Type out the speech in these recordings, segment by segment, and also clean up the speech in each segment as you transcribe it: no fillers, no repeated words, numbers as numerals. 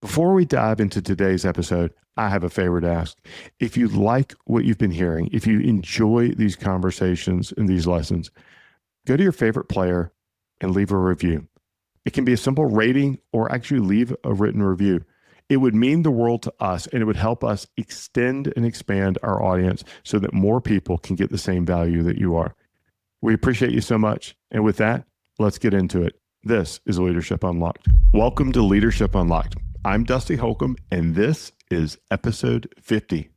Before we dive into today's episode, I have a favor to ask. If you like what you've been hearing, if you enjoy these conversations and these lessons, go to your favorite player and leave a review. It can be a simple rating or actually leave a written review. It would mean the world to us and it would help us extend and expand our audience so that more people can get the same value that you are. We appreciate you so much. And with that, let's get into it. This is Leadership Unlocked. Welcome to Leadership Unlocked. I'm Dusty Holcomb, and this is episode 50.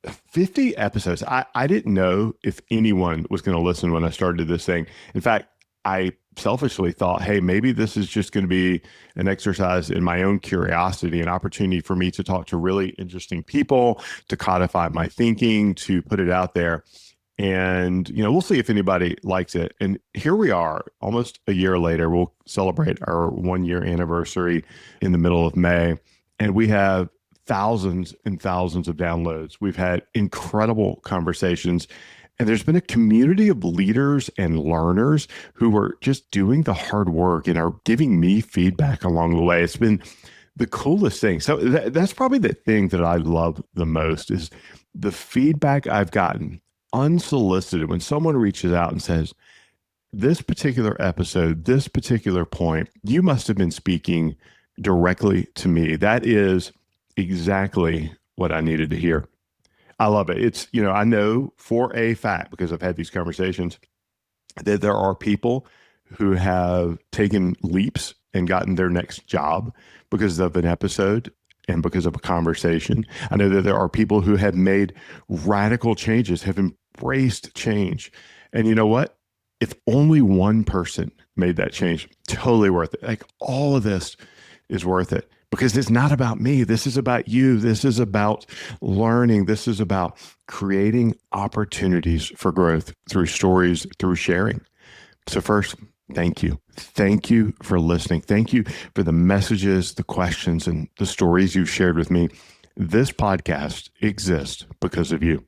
50 episodes. I didn't know if anyone was going to listen when I started this thing. In fact, I selfishly thought, hey, maybe this is just going to be an exercise in my own curiosity, an opportunity for me to talk to really interesting people, to codify my thinking, to put it out there. And, we'll see if anybody likes it. And here we are, almost a year later. We'll celebrate our 1 year anniversary in the middle of May. And we have thousands and thousands of downloads. We've had incredible conversations. And there's been a community of leaders and learners who are just doing the hard work and are giving me feedback along the way. It's been the coolest thing. So that's probably the thing that I love the most is the feedback I've gotten unsolicited when someone reaches out and says, this particular episode, this particular point, you must have been speaking directly to me. That is exactly what I needed to hear. I love it. It's, I know for a fact, because I've had these conversations, that there are people who have taken leaps and gotten their next job because of an episode and because of a conversation. I know that there are people who have made radical changes, have embraced change. And you know what? If only one person made that change, totally worth it. Like all of this is worth it because it's not about me. This is about you. This is about learning. This is about creating opportunities for growth through stories, through sharing. So first, thank you. Thank you for listening. Thank you for the messages, the questions, and the stories you've shared with me. This podcast exists because of you.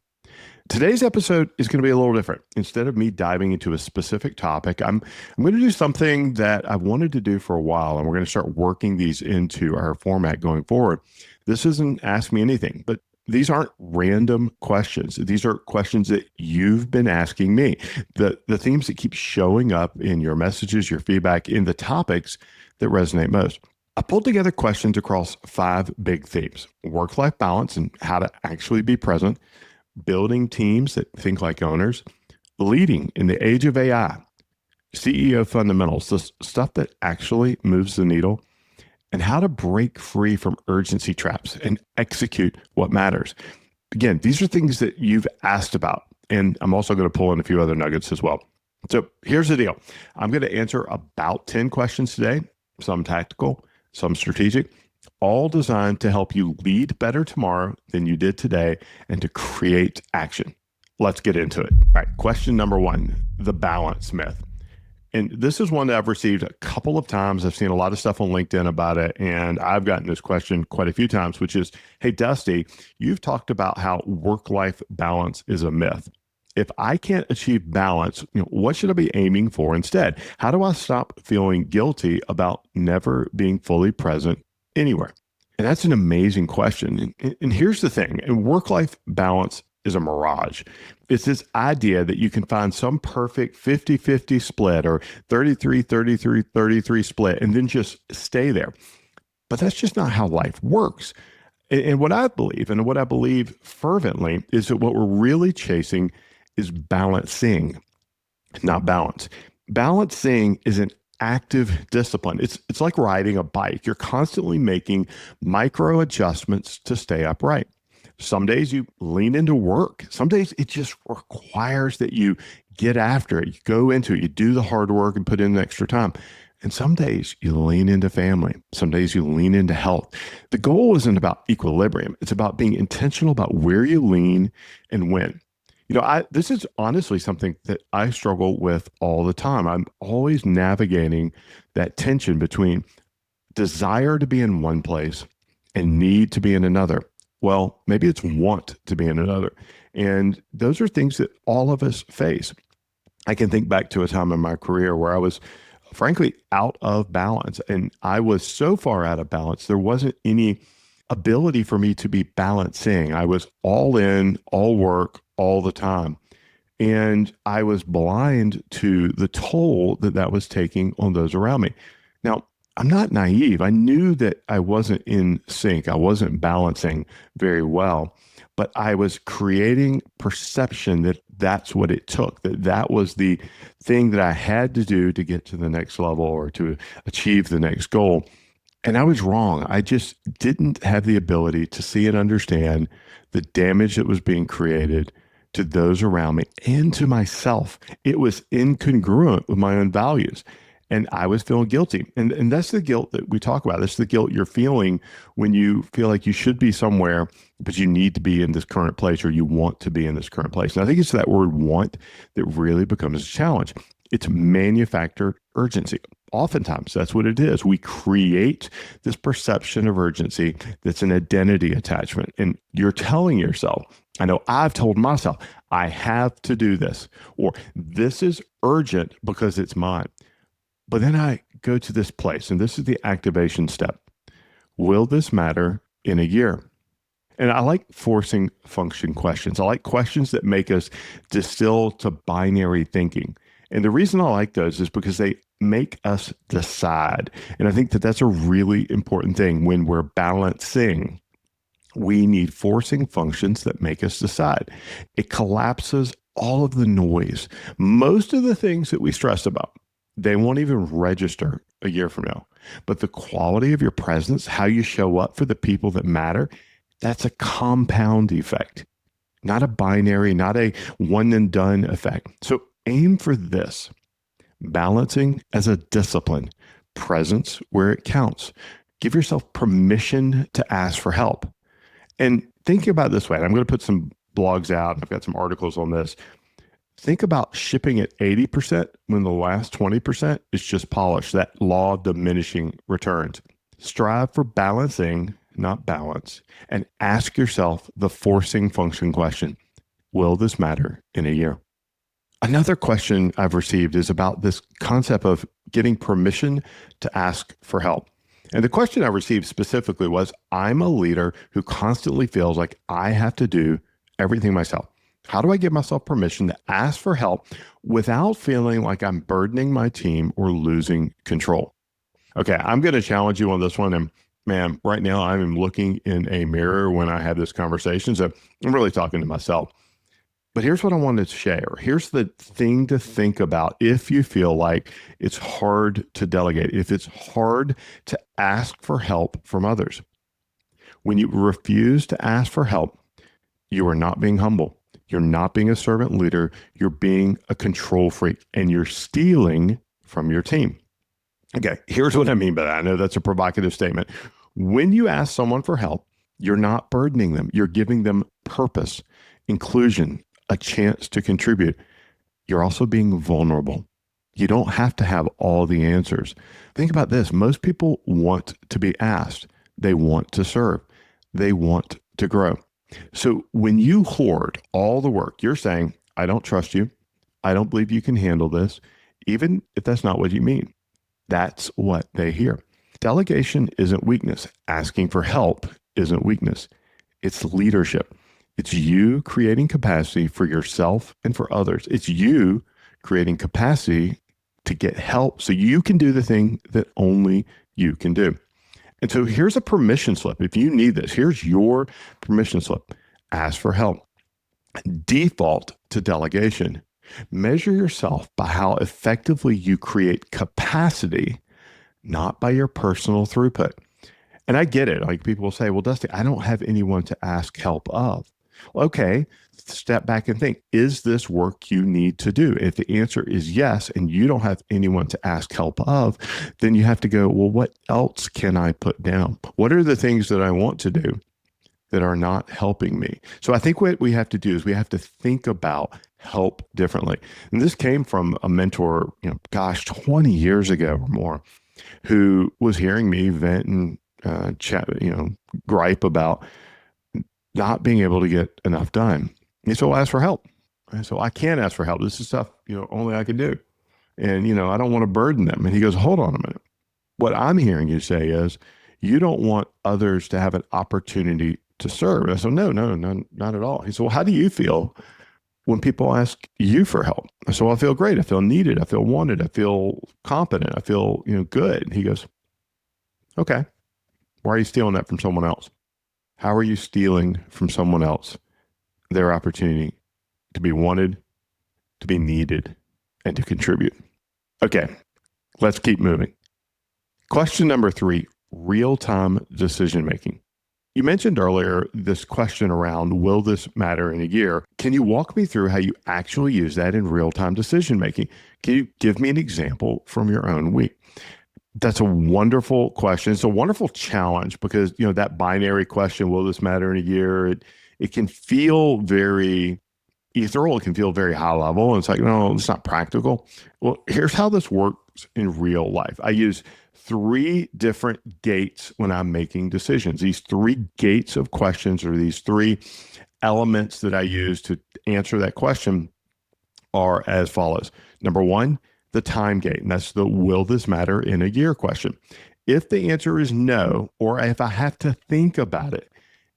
Today's episode is going to be a little different. Instead of me diving into a specific topic, I'm going to do something that I've wanted to do for a while, and we're going to start working these into our format going forward. This isn't Ask Me Anything, but these aren't random questions. These are questions that you've been asking me. The themes that keep showing up in your messages, your feedback, in the topics that resonate most. I pulled together questions across 5 big themes: work-life balance and how to actually be present, building teams that think like owners, leading in the age of AI, CEO fundamentals, the stuff that actually moves the needle, and how to break free from urgency traps and execute what matters. Again, these are things that you've asked about, and I'm also going to pull in a few other nuggets as well. So here's the deal. I'm going to answer about 10 questions today, some tactical, some strategic, all designed to help you lead better tomorrow than you did today and to create action. Let's get into it. All right, question number 1, the balance myth. And this is one that I've received a couple of times. I've seen a lot of stuff on LinkedIn about it, and I've gotten this question quite a few times, which is, hey, Dusty, you've talked about how work-life balance is a myth. If I can't achieve balance, what should I be aiming for instead? How do I stop feeling guilty about never being fully present anywhere? And that's an amazing question. And here's the thing, and work-life balance is a mirage. It's this idea that you can find some perfect 50-50 split or 33-33-33 split and then just stay there. But that's just not how life works. And what I believe, and what I believe fervently, is that what we're really chasing is balancing, not balance. Balancing is an active discipline. It's like riding a bike. You're constantly making micro adjustments to stay upright. Some days you lean into work. Some days it just requires that you get after it. You go into it, you do the hard work and put in the extra time. And some days you lean into family. Some days you lean into health. The goal isn't about equilibrium. It's about being intentional about where you lean and when. This is honestly something that I struggle with all the time. I'm always navigating that tension between desire to be in one place and need to be in another. Well, maybe it's want to be in another. And those are things that all of us face. I can think back to a time in my career where I was frankly, out of balance. And I was so far out of balance, there wasn't any ability for me to be balancing. I was all in, all work, all the time. And I was blind to the toll that that was taking on those around me. Now, I'm not naive. I knew that I wasn't in sync. I wasn't balancing very well, but I was creating perception that that's what it took, that that was the thing that I had to do to get to the next level or to achieve the next goal. And I was wrong. I just didn't have the ability to see and understand the damage that was being created to those around me and to myself. It was incongruent with my own values. And I was feeling guilty. And that's the guilt that we talk about. That's the guilt you're feeling when you feel like you should be somewhere, but you need to be in this current place or you want to be in this current place. And I think it's that word want that really becomes a challenge. It's manufactured urgency. Oftentimes, that's what it is. We create this perception of urgency that's an identity attachment. And you're telling yourself, I know I've told myself, I have to do this, or this is urgent because it's mine. But then I go to this place, and this is the activation step. Will this matter in a year? And I like forcing function questions. I like questions that make us distill to binary thinking. And the reason I like those is because they make us decide. And I think that that's a really important thing when we're balancing. We need forcing functions that make us decide. It collapses all of the noise. Most of the things that we stress about, they won't even register a year from now. But the quality of your presence, how you show up for the people that matter, that's a compound effect, not a binary, not a one and done effect. So aim for this. Balancing as a discipline, presence where it counts. Give yourself permission to ask for help. And think about it this way. And I'm going to put some blogs out. I've got some articles on this. Think about shipping at 80% when the last 20% is just polish, that law of diminishing returns. Strive for balancing, not balance, and ask yourself the forcing function question. Will this matter in a year? Another question I've received is about this concept of getting permission to ask for help. And the question I received specifically was, I'm a leader who constantly feels like I have to do everything myself. How do I give myself permission to ask for help without feeling like I'm burdening my team or losing control? Okay, I'm going to challenge you on this one. And man, right now I am looking in a mirror when I have this conversation. So I'm really talking to myself. But here's what I wanted to share. Here's the thing to think about if you feel like it's hard to delegate, if it's hard to ask for help from others. When you refuse to ask for help, you are not being humble. You're not being a servant leader. You're being a control freak, and you're stealing from your team. Okay, here's what I mean by that. I know that's a provocative statement. When you ask someone for help, you're not burdening them. You're giving them purpose, inclusion, a chance to contribute. You're also being vulnerable. You don't have to have all the answers. Think about this. Most people want to be asked. They want to serve. They want to grow. So when you hoard all the work, you're saying, I don't trust you. I don't believe you can handle this, even if that's not what you mean. That's what they hear. Delegation isn't weakness. Asking for help isn't weakness. It's leadership. It's you creating capacity for yourself and for others. It's you creating capacity to get help so you can do the thing that only you can do. And so here's a permission slip. If you need this, here's your permission slip. Ask for help. Default to delegation. Measure yourself by how effectively you create capacity, not by your personal throughput. And I get it. Like people will say, well, Dusty, I don't have anyone to ask help of. Okay, step back and think, is this work you need to do? If the answer is yes, and you don't have anyone to ask help of, then you have to go, well, what else can I put down? What are the things that I want to do that are not helping me? So I think what we have to do is we have to think about help differently. And this came from a mentor, 20 years ago or more, who was hearing me vent and chat, gripe about not being able to get enough done. And so I asked for help. And so I can't ask for help. This is stuff, only I can do. And, I don't want to burden them. And he goes, hold on a minute. What I'm hearing you say is you don't want others to have an opportunity to serve. And I said, no, not at all. He said, well, how do you feel when people ask you for help? I said, well, I feel great. I feel needed. I feel wanted. I feel competent. I feel, good. And he goes, okay, why are you stealing that from someone else? How are you stealing from someone else their opportunity to be wanted, to be needed, and to contribute? Okay, let's keep moving. Question number 3, real-time decision-making. You mentioned earlier this question around, will this matter in a year? Can you walk me through how you actually use that in real-time decision-making? Can you give me an example from your own week? That's a wonderful question. It's a wonderful challenge because, that binary question, will this matter in a year? It can feel very ethereal. It can feel very high level. And it's like, no, it's not practical. Well, here's how this works in real life. I use 3 different gates when I'm making decisions. These 3 gates of questions, or these 3 elements that I use to answer that question, are as follows. Number 1, the time gate, and that's the will this matter in a year question. If the answer is no, or if I have to think about it,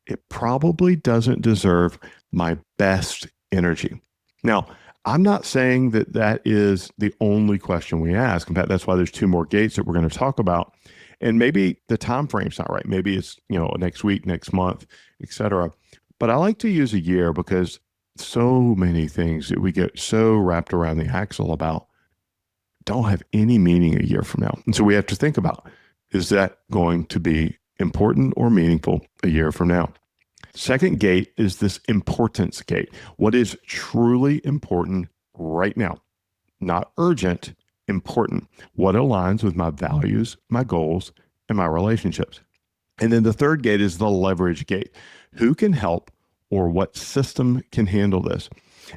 it probably doesn't deserve my best energy. Now, I'm not saying that that is the only question we ask. In fact, that's why there's 2 more gates that we're going to talk about. And maybe the time frame's not right. Maybe it's, next week, next month, etc. But I like to use a year because so many things that we get so wrapped around the axle about don't have any meaning a year from now. And so we have to think about, is that going to be important or meaningful a year from now? Second gate is this importance gate. What is truly important right now? Not urgent, important. What aligns with my values, my goals, and my relationships? And then the third gate is the leverage gate. Who can help, or what system can handle this?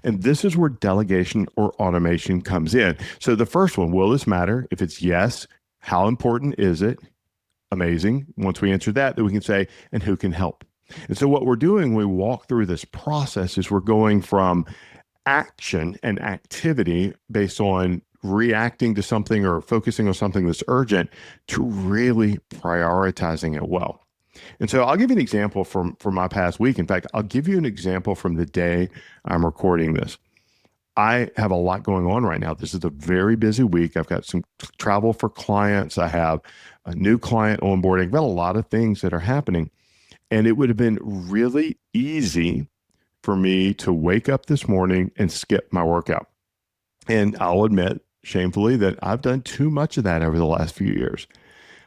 And this is where delegation or automation comes in. So the first one, will this matter? If it's yes, how important is it? Amazing. Once we answer that, then we can say, and who can help? And so what we're doing when we walk through this process is we're going from action and activity based on reacting to something or focusing on something that's urgent to really prioritizing it well. And so I'll give you an example from my past week. In fact, I'll give you an example from the day I'm recording this. I have a lot going on right now. This is a very busy week. I've got some travel for clients. I have a new client onboarding. I've got a lot of things that are happening. And it would have been really easy for me to wake up this morning and skip my workout. And I'll admit, shamefully, that I've done too much of that over the last few years.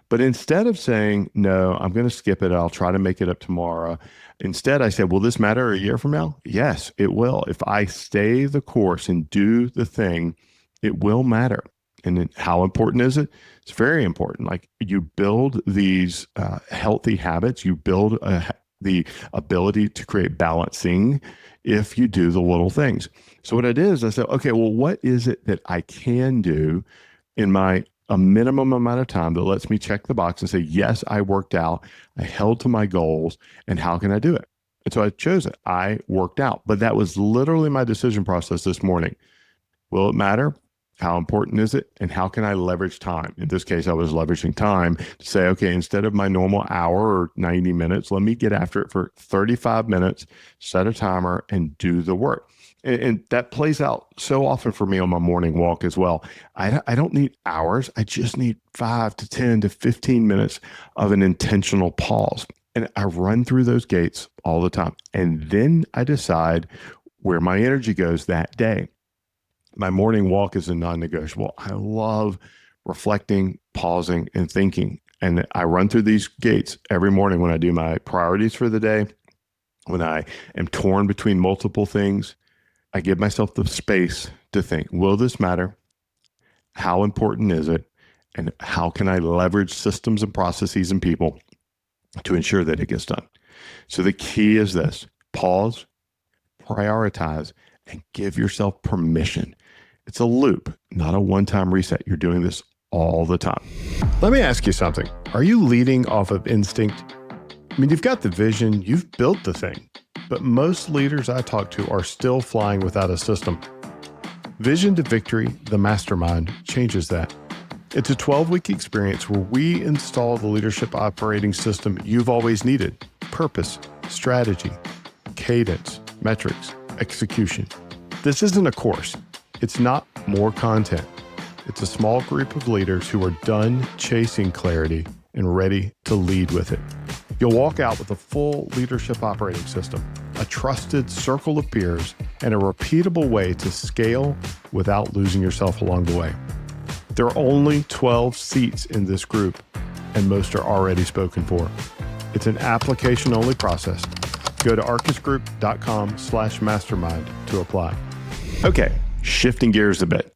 But instead of saying, no, I'm going to skip it, I'll try to make it up tomorrow. Instead, I said, will this matter a year from now? Yes, it will. If I stay the course and do the thing, it will matter. And then how important is it? It's very important. Like, you build these healthy habits, you build the ability to create balancing if you do the little things. So what I did is I said, okay, well, what is it that I can do in a minimum amount of time that lets me check the box and say, yes, I worked out, I held to my goals, and how can I do it? And so I chose it. I worked out. But that was literally my decision process this morning. Will it matter? How important is it? And how can I leverage time? In this case, I was leveraging time to say, okay, instead of my normal hour or 90 minutes, let me get after it for 35 minutes, set a timer, and do the work. And that plays out so often for me on my morning walk as well. I don't need hours. I just need 5 to 10 to 15 minutes of an intentional pause. And I run through those gates all the time. And then I decide where my energy goes that day. My morning walk is a non-negotiable. I love reflecting, pausing, and thinking. And I run through these gates every morning when I do my priorities for the day, when I am torn between multiple things. I give myself the space to think, will this matter? How important is it? And how can I leverage systems and processes and people to ensure that it gets done? So the key is this: pause, prioritize, and give yourself permission. It's a loop, not a one-time reset. You're doing this all the time. Let me ask you something. Are you leading off of instinct? I mean, you've got the vision, you've built the thing, but most leaders I talk to are still flying without a system. Vision to Victory, the mastermind, changes that. It's a 12-week experience where we install the leadership operating system you've always needed: purpose, strategy, cadence, metrics, execution. This isn't a course. It's not more content. It's a small group of leaders who are done chasing clarity and ready to lead with it. You'll walk out with a full leadership operating system, a trusted circle of peers, and a repeatable way to scale without losing yourself along the way. There are only 12 seats in this group, and most are already spoken for. It's an application-only process. Go to arcusgroup.com/mastermind to apply. Okay, shifting gears a bit.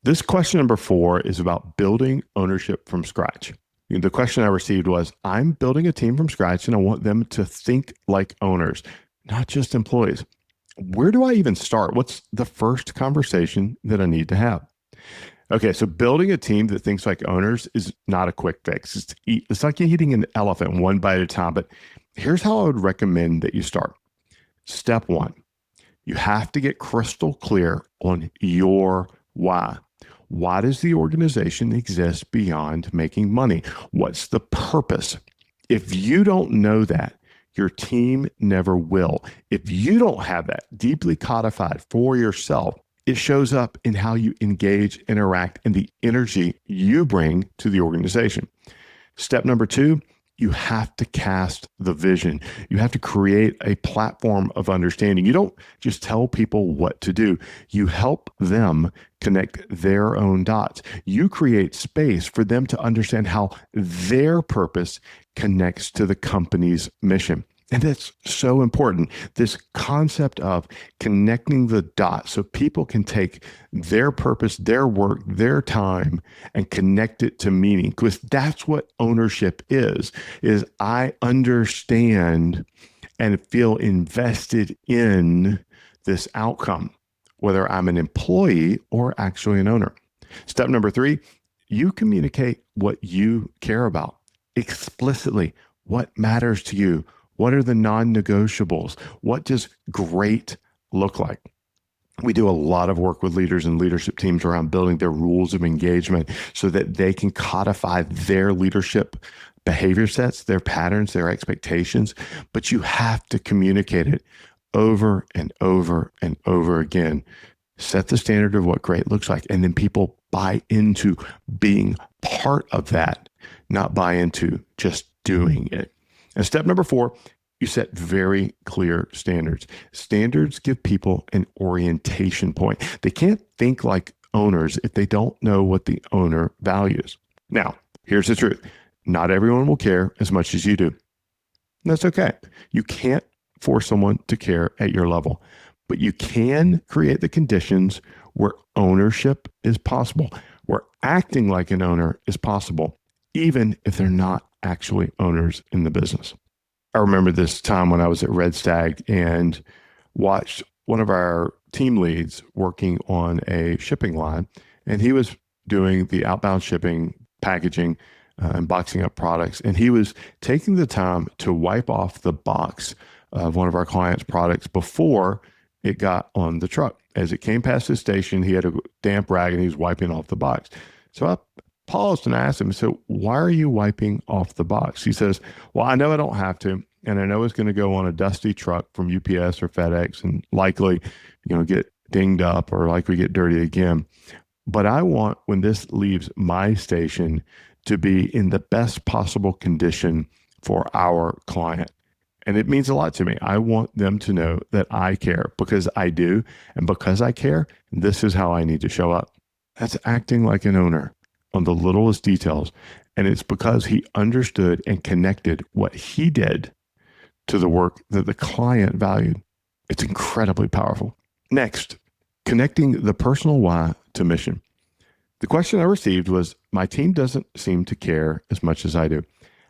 This question number 4 is about building ownership from scratch. The question I received was, I'm building a team from scratch and I want them to think like owners, not just employees. Where do I even start? What's the first conversation that I need to have? Okay, so building a team that thinks like owners is not a quick fix. It's like eating an elephant one bite at a time, but here's how I would recommend that you start. Step 1, you have to get crystal clear on your why. Why does the organization exist beyond making money? What's the purpose? If you don't know that, your team never will. If you don't have that deeply codified for yourself, it shows up in how you engage, interact, and the energy you bring to the organization. Step number 2, you have to cast the vision. You have to create a platform of understanding. You don't just tell people what to do. You help them connect their own dots. You create space for them to understand how their purpose connects to the company's mission. And that's so important. This concept of connecting the dots so people can take their purpose, their work, their time, and connect it to meaning. Because that's what ownership is I understand and feel invested in this outcome, whether I'm an employee or actually an owner. Step number 3, you communicate what you care about explicitly. What matters to you? What are the non-negotiables? What does great look like? We do a lot of work with leaders and leadership teams around building their rules of engagement so that they can codify their leadership behavior sets, their patterns, their expectations. But you have to communicate it over and over and over again. Set the standard of what great looks like. And then people buy into being part of that, not buy into just doing it. And step number 4, you set very clear standards. Standards give people an orientation point. They can't think like owners if they don't know what the owner values. Now, here's the truth. Not everyone will care as much as you do. And that's okay. You can't force someone to care at your level, but you can create the conditions where ownership is possible, where acting like an owner is possible, even if they're not actually owners in the business. I remember this time when I was at Red Stag and watched one of our team leads working on a shipping line, and he was doing the outbound shipping, packaging, and boxing up products. And he was taking the time to wipe off the box of one of our clients' products before it got on the truck. As it came past the station, he had a damp rag and he was wiping off the box. So I paused and asked him, so why are you wiping off the box? He says, well, I know I don't have to, and I know it's going to go on a dusty truck from UPS or FedEx and likely, get dinged up or likely get dirty again. But I want, when this leaves my station, to be in the best possible condition for our client. And it means a lot to me. I want them to know that I care, because I do. And because I care, this is how I need to show up. That's acting like an owner on the littlest details. And it's because he understood and connected what he did to the work that the client valued. It's incredibly powerful. Next, connecting the personal why to mission. The question I received was, my team doesn't seem to care as much as I do.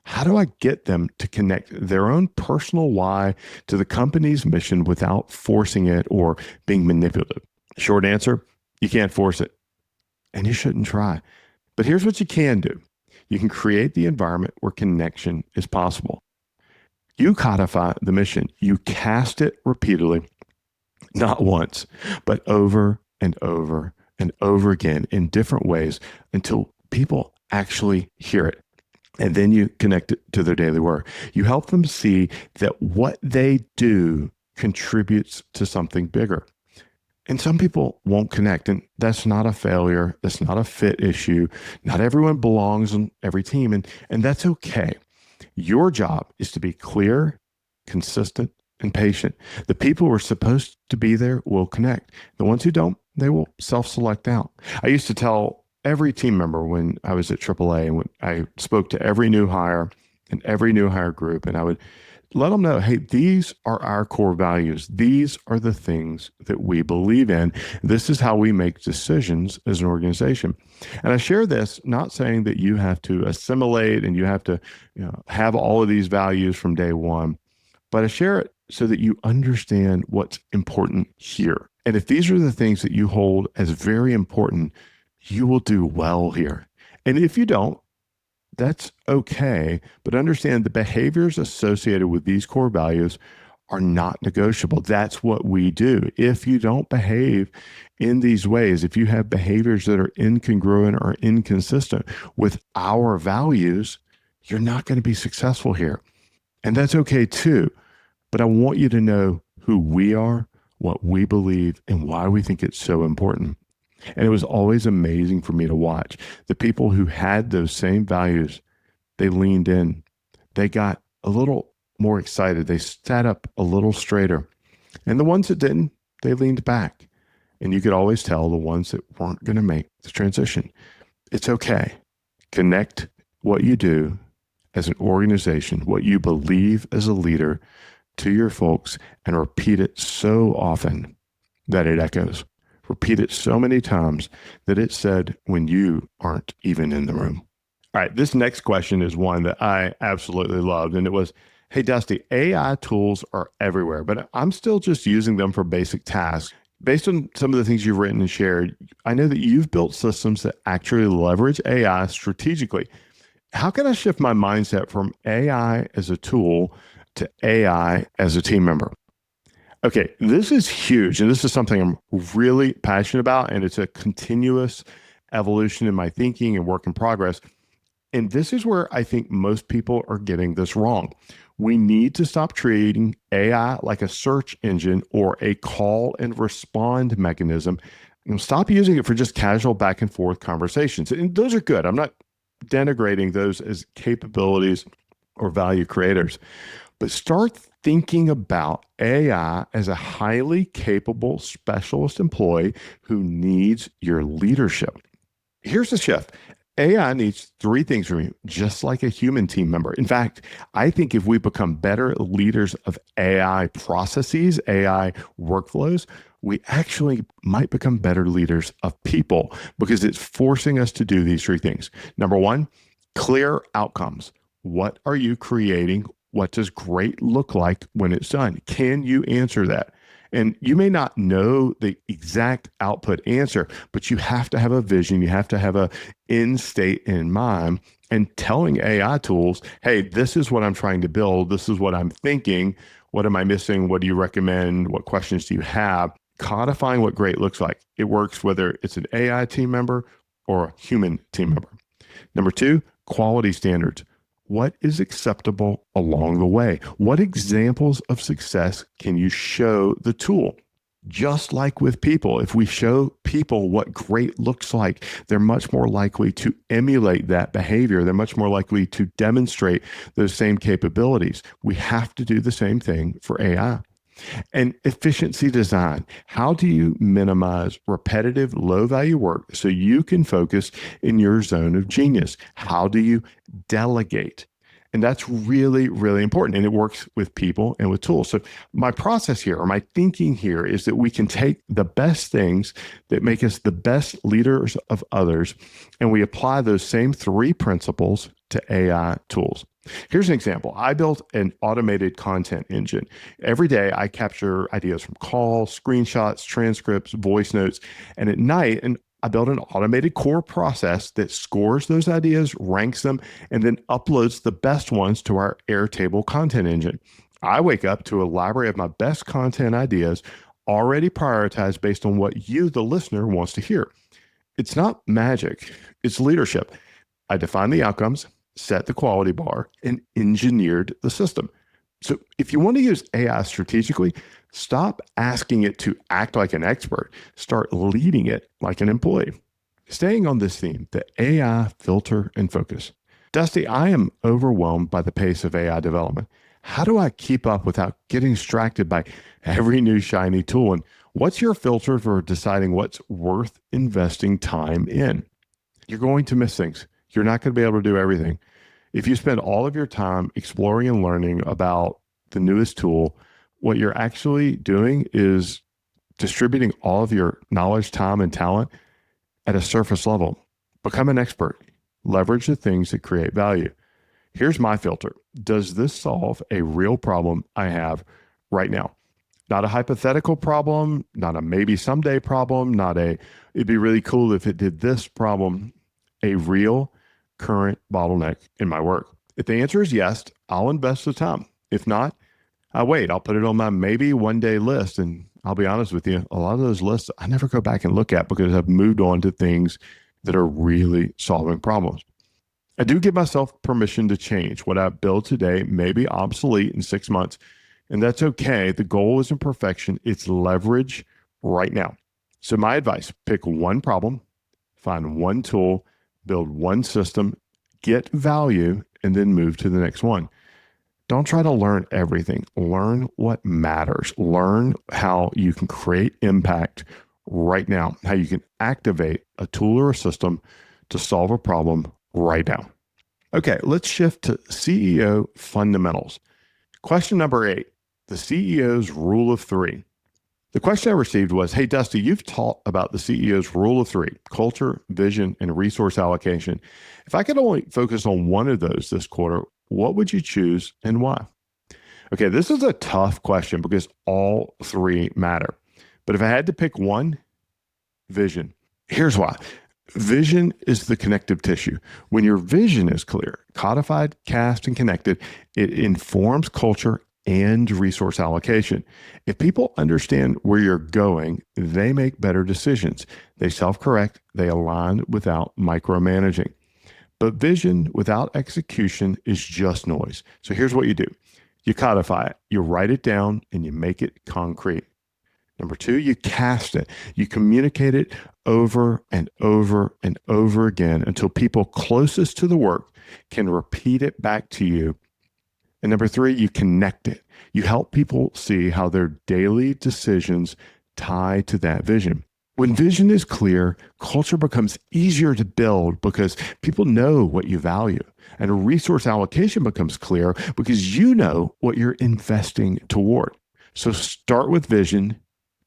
How do I get them to connect their own personal why to the company's mission without forcing it or being manipulative? Short answer, you can't force it. And you shouldn't try. But here's what you can do. You can create the environment where connection is possible. You codify the mission. You cast it repeatedly, not once, but over and over and over again in different ways until people actually hear it. And then you connect it to their daily work. You help them see that what they do contributes to something bigger. And some people won't connect, and that's not a failure. That's not a fit issue. Not everyone belongs on every team, and that's okay. Your job is to be clear, consistent, and patient. The people who are supposed to be there will connect. The ones who don't, they will self-select out. I used to tell every team member when I was at AAA and when I spoke to every new hire and every new hire group, and I would let them know, hey, these are our core values. These are the things that we believe in. This is how we make decisions as an organization. And I share this not saying that you have to assimilate and you have to have all of these values from day one, but I share it so that you understand what's important here. And if these are the things that you hold as very important, you will do well here. And if you don't, that's okay. But understand the behaviors associated with these core values are not negotiable. That's what we do. If you don't behave in these ways, if you have behaviors that are incongruent or inconsistent with our values, you're not going to be successful here. And that's okay too. But I want you to know who we are, what we believe, and why we think it's so important. And it was always amazing for me to watch the people who had those same values. They leaned in, they got a little more excited. They sat up a little straighter. And the ones that didn't, they leaned back. And you could always tell the ones that weren't going to make the transition. It's okay. Connect what you do as an organization, what you believe as a leader to your folks, and repeat it so often that it echoes. Repeat it so many times that it's said when you aren't even in the room. All right, this next question is one that I absolutely loved. And it was, hey, Dusty, AI tools are everywhere, but I'm still just using them for basic tasks. Based on some of the things you've written and shared, I know that you've built systems that actually leverage AI strategically. How can I shift my mindset from AI as a tool to AI as a team member? Okay, this is huge, and this is something I'm really passionate about, and it's a continuous evolution in my thinking and work in progress. And this is where I think most people are getting this wrong. We need to stop treating AI like a search engine or a call and respond mechanism, and stop using it for just casual back and forth conversations. And those are good. I'm not denigrating those as capabilities or value creators, but start thinking about AI as a highly capable specialist employee who needs your leadership. Here's the shift. AI needs three things from you, just like a human team member. In fact, I think if we become better leaders of AI processes, AI workflows, we actually might become better leaders of people because it's forcing us to do these three things. Number one, clear outcomes. What are you creating? What does great look like when it's done? Can you answer that? And you may not know the exact output answer, but you have to have a vision. You have to have a end state in mind, and telling AI tools, hey, this is what I'm trying to build. This is what I'm thinking. What am I missing? What do you recommend? What questions do you have? Codifying what great looks like. It works whether it's an AI team member or a human team member. Number two, quality standards. What is acceptable along the way? What examples of success can you show the tool? Just like with people, if we show people what great looks like, they're much more likely to emulate that behavior. They're much more likely to demonstrate those same capabilities. We have to do the same thing for AI. And efficiency design. How do you minimize repetitive, low value work so you can focus in your zone of genius? How do you delegate? And that's really, really important. And it works with people and with tools. So my process here, or my thinking here, is that we can take the best things that make us the best leaders of others, and we apply those same three principles to AI tools. Here's an example. I built an automated content engine. Every day I capture ideas from calls, screenshots, transcripts, voice notes, and at night, I built an automated core process that scores those ideas, ranks them, and then uploads the best ones to our Airtable content engine. I wake up to a library of my best content ideas, already prioritized based on what you, the listener, wants to hear. It's not magic, it's leadership. I defined the outcomes, set the quality bar, and engineered the system. So if you want to use AI strategically, stop asking it to act like an expert. Start leading it like an employee. Staying on this theme, the AI filter and focus. Dusty, I am overwhelmed by the pace of AI development. How do I keep up without getting distracted by every new shiny tool? And what's your filter for deciding what's worth investing time in? You're going to miss things. You're not going to be able to do everything. If you spend all of your time exploring and learning about the newest tool, what you're actually doing is distributing all of your knowledge, time, and talent at a surface level. Become an expert. Leverage the things that create value. Here's my filter. Does this solve a real problem I have right now? Not a hypothetical problem, not a maybe someday problem, it'd be really cool if it did this problem, a real current bottleneck in my work. If the answer is yes, I'll invest the time. If not, I'll wait. I'll put it on my maybe one day list. And I'll be honest with you, a lot of those lists I never go back and look at because I've moved on to things that are really solving problems. I do give myself permission to change. What I build today may be obsolete in 6 months, and that's okay. The goal isn't perfection, it's leverage right now. So my advice, pick one problem, find one tool, build one system, get value, and then move to the next one. Don't try to learn everything. Learn what matters. Learn how you can create impact right now, how you can activate a tool or a system to solve a problem right now. Okay, let's shift to CEO fundamentals. Question number 8, the CEO's rule of 3. The question I received was, hey, Dusty, you've taught about the CEO's rule of 3, culture, vision, and resource allocation. If I could only focus on one of those this quarter, what would you choose and why? Okay, this is a tough question because all 3 matter. But if I had to pick one, vision. Here's why. Vision is the connective tissue. When your vision is clear, codified, cast, and connected, it informs culture and resource allocation. If people understand where you're going, they make better decisions. They self-correct, they align without micromanaging. But vision without execution is just noise. So here's what you do. You codify it, you write it down, and you make it concrete. Number 2, you cast it. You communicate it over and over and over again until people closest to the work can repeat it back to you. And number 3, you connect it. You help people see how their daily decisions tie to that vision. When vision is clear, culture becomes easier to build because people know what you value. And resource allocation becomes clear because you know what you're investing toward. So start with vision.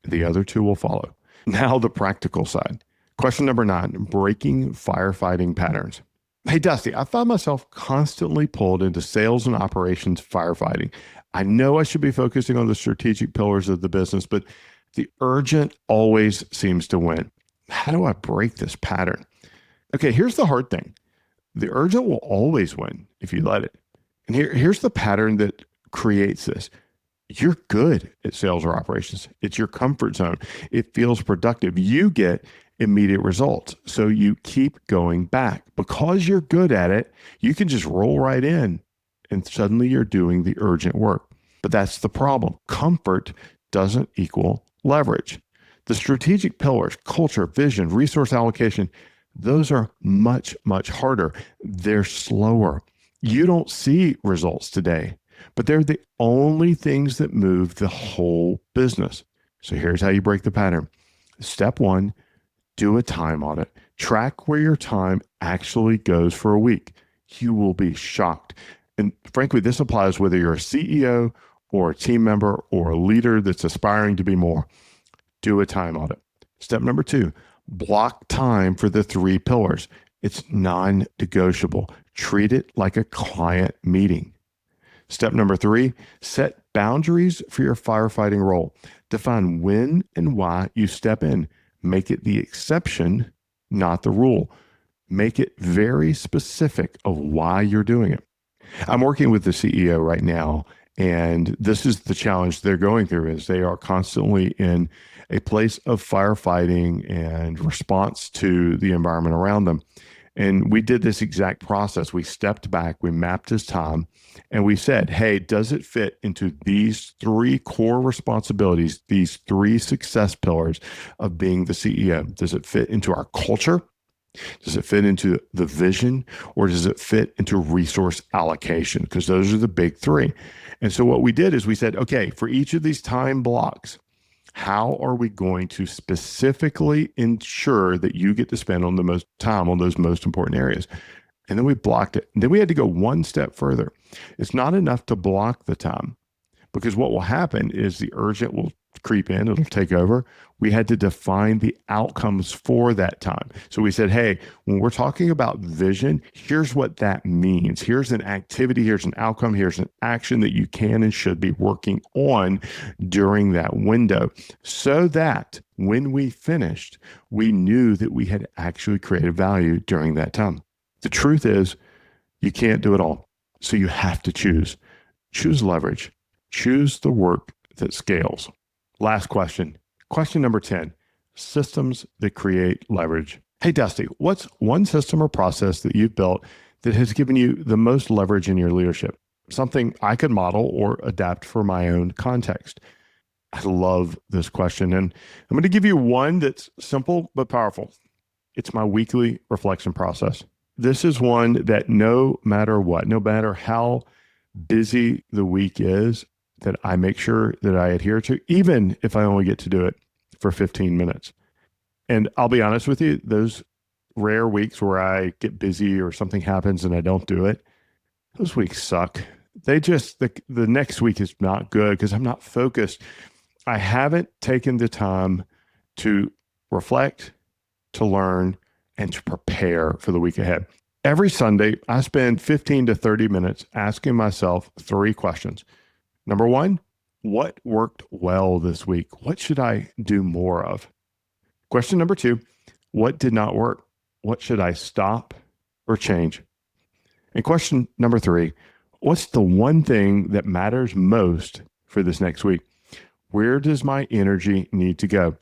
The other 2 will follow. Now the practical side. Question number 9, breaking firefighting patterns. Hey, Dusty, I find myself constantly pulled into sales and operations firefighting. I know I should be focusing on the strategic pillars of the business, but the urgent always seems to win. How do I break this pattern? Okay, here's the hard thing. The urgent will always win if you let it. And here's the pattern that creates this. You're good at sales or operations. It's your comfort zone. It feels productive. You get immediate results. So you keep going back. Because you're good at it, you can just roll right in and suddenly you're doing the urgent work. But that's the problem. Comfort doesn't equal leverage. The strategic pillars, culture, vision, resource allocation, those are much, much harder. They're slower. You don't see results today, but they're the only things that move the whole business. So here's how you break the pattern. Step 1, do a time audit. Track where your time actually goes for a week. You will be shocked. And frankly, this applies whether you're a CEO or a team member or a leader that's aspiring to be more. Do a time audit. Step number 2, block time for the 3 pillars. It's non-negotiable. Treat it like a client meeting. Step number 3, set boundaries for your firefighting role. Define when and why you step in. Make it the exception, not the rule. Make it very specific of why you're doing it. I'm working with the CEO right now, And this is the challenge they're going through is they are constantly in a place of firefighting and response to the environment around them. And we did this exact process. We stepped back, we mapped his time, and we said, hey, does it fit into these three core responsibilities, these three success pillars of being the CEO? Does it fit into our culture? Does it fit into the vision, or does it fit into resource allocation? Because those are the big three. And so what we did is we said, okay, for each of these time blocks, how are we going to specifically ensure that you get to spend on the most time on those most important areas? And then we blocked it. And then we had to go one step further. It's not enough to block the time, because what will happen is the urgent will creep in, it'll take over. We had to define the outcomes for that time. So we said, hey, when we're talking about vision, here's what that means. Here's an activity, here's an outcome, here's an action that you can and should be working on during that window, so that when we finished, we knew that we had actually created value during that time. The truth is, you can't do it all. So you have to choose. Choose leverage. Choose the work that scales. Last question. Question number 10, systems that create leverage. Hey, Dusty, what's one system or process that you've built that has given you the most leverage in your leadership? Something I could model or adapt for my own context. I love this question. And I'm going to give you one that's simple but powerful. It's my weekly reflection process. This is one that no matter what, no matter how busy the week is, that I make sure that I adhere to, even if I only get to do it for 15 minutes. And I'll be honest with you, those rare weeks where I get busy or something happens and I don't do it, those weeks suck. They just, the next week is not good because I'm not focused. I haven't taken the time to reflect, to learn, and to prepare for the week ahead. Every Sunday, I spend 15 to 30 minutes asking myself three questions. Number one, what worked well this week? What should I do more of? Question number two, what did not work? What should I stop or change? And question number three, what's the one thing that matters most for this next week? Where does my energy need to go?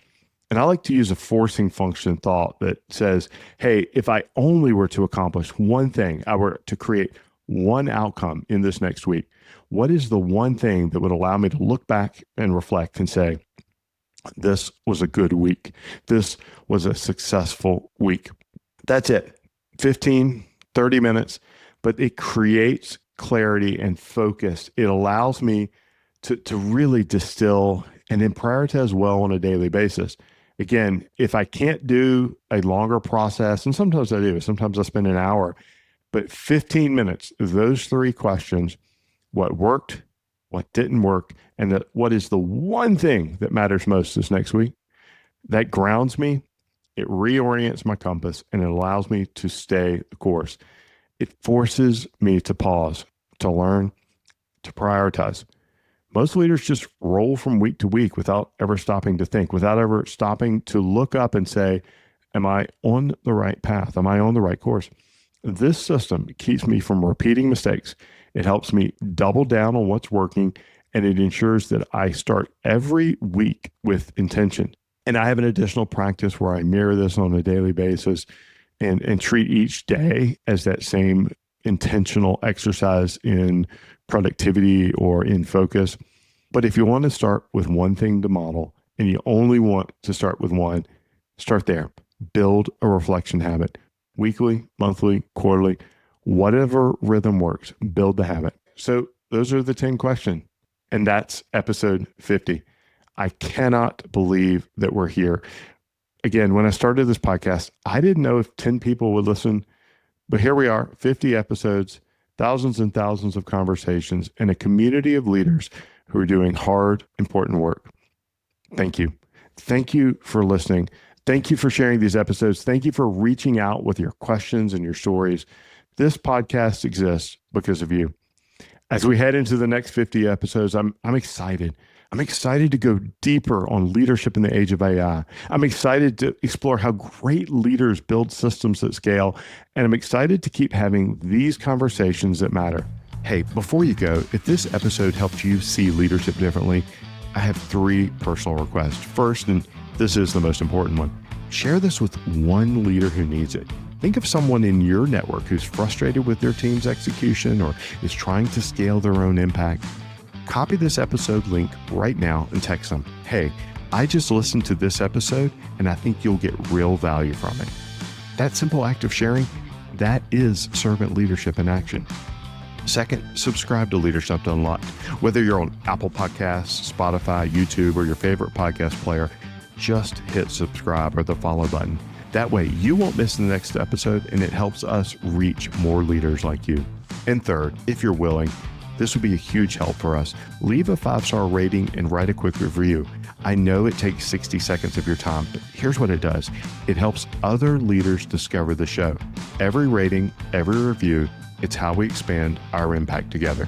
And I like to use a forcing function thought that says, hey, if I only were to accomplish one thing, I were to create one outcome in this next week, what is the one thing that would allow me to look back and reflect and say, this was a good week. This was a successful week. That's it. 15, 30 minutes, but it creates clarity and focus. It allows me to really distill and then prioritize well on a daily basis. Again, if I can't do a longer process, and sometimes I do, sometimes I spend an hour, but 15 minutes, those three questions, what worked, what didn't work, and what is the one thing that matters most this next week, that grounds me, it reorients my compass, and it allows me to stay the course. It forces me to pause, to learn, to prioritize. Most leaders just roll from week to week without ever stopping to think, without ever stopping to look up and say, am I on the right path? Am I on the right course? This system keeps me from repeating mistakes. It helps me double down on what's working, and it ensures that I start every week with intention. And I have an additional practice where I mirror this on a daily basis and treat each day as that same intentional exercise in productivity or in focus. But if you want to start with one thing to model and you only want to start with one, start there. Build a reflection habit. Weekly, monthly, quarterly, whatever rhythm works, build the habit. So those are the 10 questions. And that's episode 50. I cannot believe that we're here. Again, when I started this podcast, I didn't know if 10 people would listen, but here we are, 50 episodes, thousands and thousands of conversations, and a community of leaders who are doing hard, important work. Thank you. Thank you for listening. Thank you for sharing these episodes. Thank you for reaching out with your questions and your stories. This podcast exists because of you. As we head into the next 50 episodes, I'm excited. I'm excited to go deeper on leadership in the age of AI. I'm excited to explore how great leaders build systems that scale. And I'm excited to keep having these conversations that matter. Hey, before you go, if this episode helped you see leadership differently, I have 3 personal requests. First, and this is the most important one, share this with one leader who needs it. Think of someone in your network who's frustrated with their team's execution or is trying to scale their own impact. Copy this episode link right now and text them, hey, I just listened to this episode and I think you'll get real value from it. That simple act of sharing, that is servant leadership in action. Second, subscribe to Leadership Unlocked. Whether you're on Apple Podcasts, Spotify, YouTube, or your favorite podcast player, just hit subscribe or the follow button. That way you won't miss the next episode and it helps us reach more leaders like you. And third, if you're willing, this would be a huge help for us. Leave a 5-star rating and write a quick review. I know it takes 60 seconds of your time, but here's what it does. It helps other leaders discover the show. Every rating, every review, it's how we expand our impact together.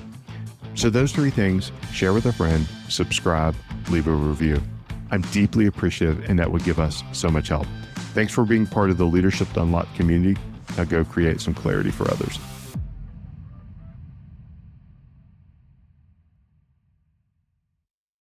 So those 3 things, share with a friend, subscribe, leave a review. I'm deeply appreciative and that would give us so much help. Thanks for being part of the Leadership Unlocked community. Now go create some clarity for others.